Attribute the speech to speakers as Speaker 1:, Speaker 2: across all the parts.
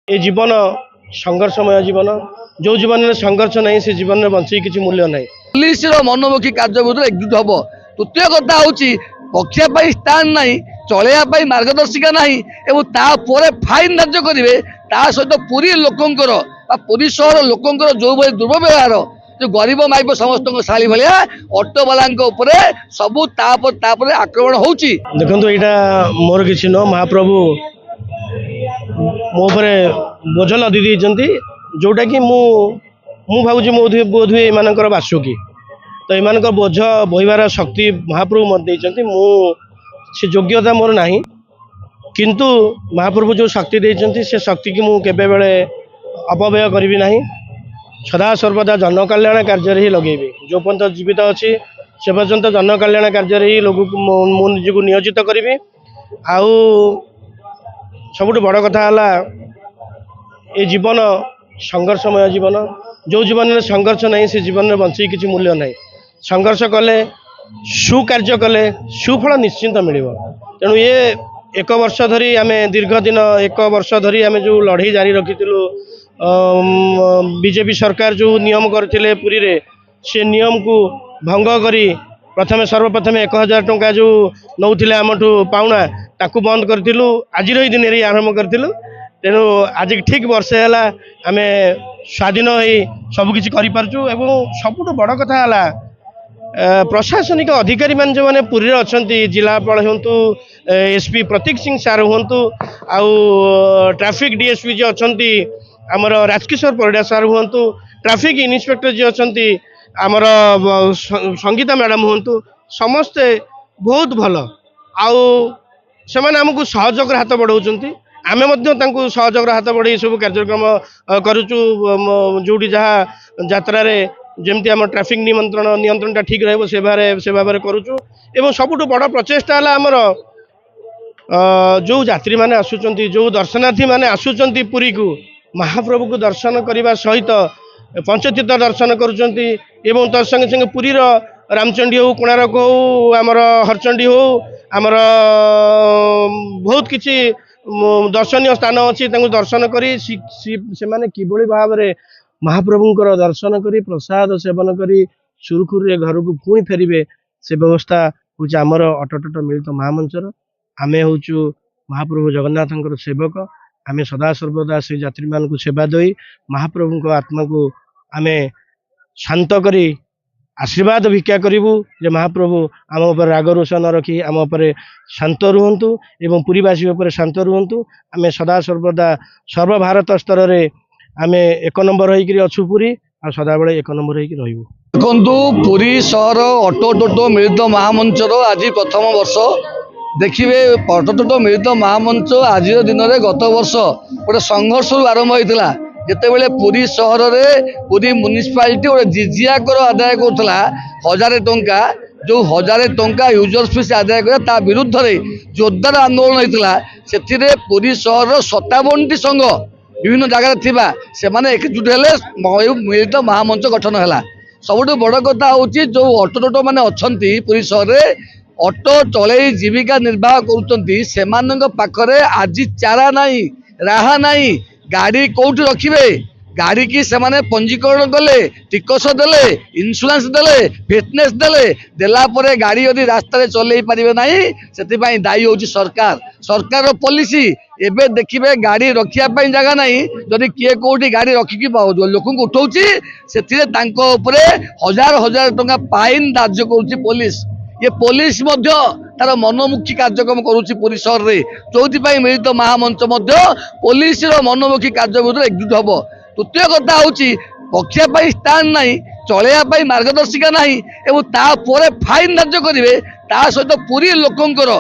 Speaker 1: ए जीवन संघर्षमय जीवन जो जीवन में संघर्ष नहीं से जीवन में बंची किसी मूल्य नहीं।
Speaker 2: पुलिस मनोमुखी कार्य विरुद्ध एकजुट हम। तृतीय कथा हूँ पक्षा स्टाण ना चलैया मार्गदर्शिका ना और फाइन धार्य करेंगे सहित पुरी लोकंर पुरी सहर लोकंर जो भाई दुर्व्यवहार जो गरीब माइप समस्त शाली भाया ऑटो वाला सबू आक्रमण हो
Speaker 1: देखो यहाँ मोर किसी न महाप्रभु मो बोझ लदी देती जोटा कि मु भावुँ बोध हुए एम बासुकी तो एम बोझ बोहबार शक्ति महाप्रभु मत देती से योग्यता मोर ना किंतु महाप्रभु जो शक्ति देती से शक्ति की मुझे बेले अपव्यय करी ना सदा सर्वदा जन कल्याण कार्य ही लगेबी जो पर्यंत जीवित अच्छी से पर्यंत जन कल्याण कार्य ही लोक मु निजी नियोजित करी आउ सबुठ बड़ कथा ये जीवन संघर्षमय जीवन जो जीवन में संघर्ष नहीं से जीवन में बंची किसी मूल्य नहीं। संघर्ष कले सुकार्य कले सुफल निश्चिंत मिल तेणु ये एक वर्ष धरी आम दीर्घ दिन एक वर्ष धरी आम जो लड़ाई जारी रखी बीजेपी सरकार जो नियम करते पुरी रे से नियम को भंग करी प्रथम सर्वप्रथम 1000 टंका जो नौथिले आमठू पाउना ताकू बंद करथिलु आज ही दिन रे आरंभ करथिलु तेणु आज ठीक वर्षे है आम स्वाधीन हो सबकि करूँ एवं सबुठ बड़ कथा है प्रशासनिक अधिकारी मान जो मैंने पुरी अच्छा जिलापाल हूँ एसपी प्रतीक सिंह सार हूँ आउ ट्रैफिक डीएसपी जी अच्छा आमर राजकिशोर परिडा सार हूँ ट्रैफिक इन्स्पेक्टर जी अच्छा आमर संगीता मैडम हूँ समस्ते बहुत भल आउ से आमको सहयोग हाथ बढ़ाऊँ आमे सहयोग हाथ बढ़े सब कार्यक्रम करुचु जोटी जहाँ यात्रा जमती आम ट्रैफिक नियंत्रण ठीक रही से भाव करुचु एवं सबुठ बड़ प्रचेषा है आमर जो यात्री मैंने आसुंच जो दर्शनार्थी मैंने आसुंच पुरी को महाप्रभु को दर्शन करने सहित पंचतीर्थ दर्शन करुँच संगे संगे पुरीर रामचंडी हो कोणार्क हो आमर हरचंडी हो आमर बहुत किसी दर्शनीय स्थान अच्छी दर्शन करी से माने किभली भाव में महाप्रभुंकर दर्शन करी प्रसाद सेवन करी सुरखुरी घर को पुणी फेरबे से व्यवस्था हूँ आमर अटोट मिलित महामंचर आमे हूँ महाप्रभु जगन्नाथ सेवक आमे सदा सर्वदा से यात्री मान को सेवा दई महाप्रभु आत्मा को आमे शांत करी आशीर्वाद भिक्षा करूँ जे महाप्रभु आम उपर राग रोष न रखी आम उपर शांत रुहतु एवं पुरीवासी उपर शांत रुहतु आम सदा सर्वदा सर्वभारत स्तर में आम एक नंबर होछु पुरी आ सदा बेले एक नंबर हो
Speaker 2: देखु पुरी सहर ऑटो टोटो मिलित महामंचर आज प्रथम वर्ष देखिए ऑटो टोटो मिलित महामंच आज दिन में गत वर्ष गोटे संघर्ष आरंभ होता जितेबले पुरी सहर में पुरी म्युनिसिपालिटी गोटे जिजिया कर आदाय करुला 1000 टंका जो 1000 टंका यूजर फीस आदाय कर विरुद्ध में जोरदार आंदोलन होता से पुरी सहर 57टी संघ विभिन्न जगह थिबा से माने एकजुट हेले मिलित महामंच गठन है। सबुठ बड़ कथा हूँ जो ऑटो टोटो मैंने अच्छा पुरी सहर में ऑटो चलई जीविका निर्वाह करुँचे आज चारा नाई राहा नाई गाड़ी कौटी रखिए गाड़ी की से माने पंजीकरण कले टिकस देले इंश्योरेंस देले फिटनेस देले देलापर गाड़ी यदि रास्ता चल पारे ना से दायी हूँ सरकार सरकार पॉलिसी एबे देखिए गाड़ी रखापी जगह ना जदि किए कौटी गाड़ी रखिकी लोक उठाऊँ से 1000 टंका फाइन धार्य करुँच पुलिस ये पुलिस तार मनोमुखी कार्यक्रम करुँची पुरी सहर में जो मिलित महामंच पुलिस मनोमुखी कार्य विरुद्ध एकजुट हम। तृतीय कथा हूँ पक्षा स्टाण ना चलैया मार्गदर्शिका ना और फाइन धार्य करेंगे सहित पुरी लोकंर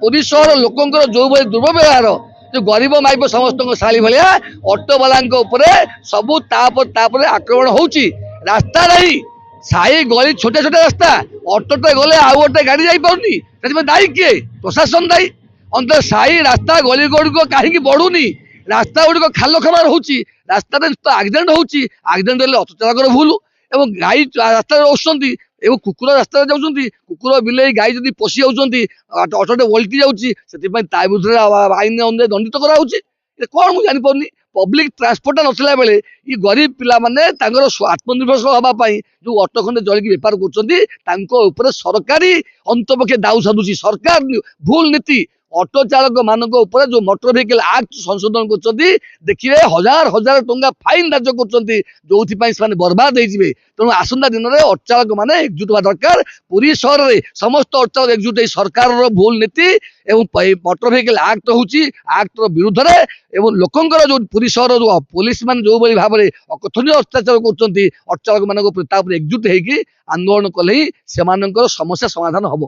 Speaker 2: पुरी सहर लोकंर जो भाई दुर्व्यवहार जो गरीब माइप समस्त शाली भाया ऑटो वाला सबू आक्रमण हो रास्ता नहीं साई गली छोटे छोटे रास्ता ऑटो गले आउ गोटे गाड़ी जापी दायी किए प्रशासन दायी अंत साई रास्ता गली गुड़िक कहीं बढ़ुनी रास्ता गुड़िक खाल खबार हो रास्ता एक्सीडेंट होक्सीडेंट अथचालकर भूल एवं गाई रास्ता रोचुंट एवं कुकुर रास्ता जाऊँच कुकुर बिले गाई जब पशि जाऊँच ऑटोटे वल्टी जाऊँगी विरुद्ध आईन अनुसार दंडित कराऊँ कौन मुझे जापारे पब्लिक ट्रांसपोर्ट नसला बेले ये गरीब पिला माने आत्मनिर्भरशील हाँपाई जो ऑटो खंडे जलिकी बेपार कर सरकारी अंतपक्षे दाऊ साधुची सरकार भूल नीति ऑटो चालक मानक जो मोटर व्हीकल एक्ट संशोधन कर देखिए हजार हजार टंका फाइन धार्य कर बर्बाद हो तेणु आसंता दिन में ऑटो चालक मैंने एकजुट हुआ दरकार पुरी सहर में समस्त ऑटो चालक एकजुट सरकार भूल नीति एवं मोटर व्हीकल एक्ट होक्ट विरुद्ध में लोकंर जो पुरी सहर जो पुलिस मान जो भाव में अकथनीय अत्याचार कर ऑटो चालक मान एकजुट होगी आंदोलन कले ही से समस्या समाधान हम।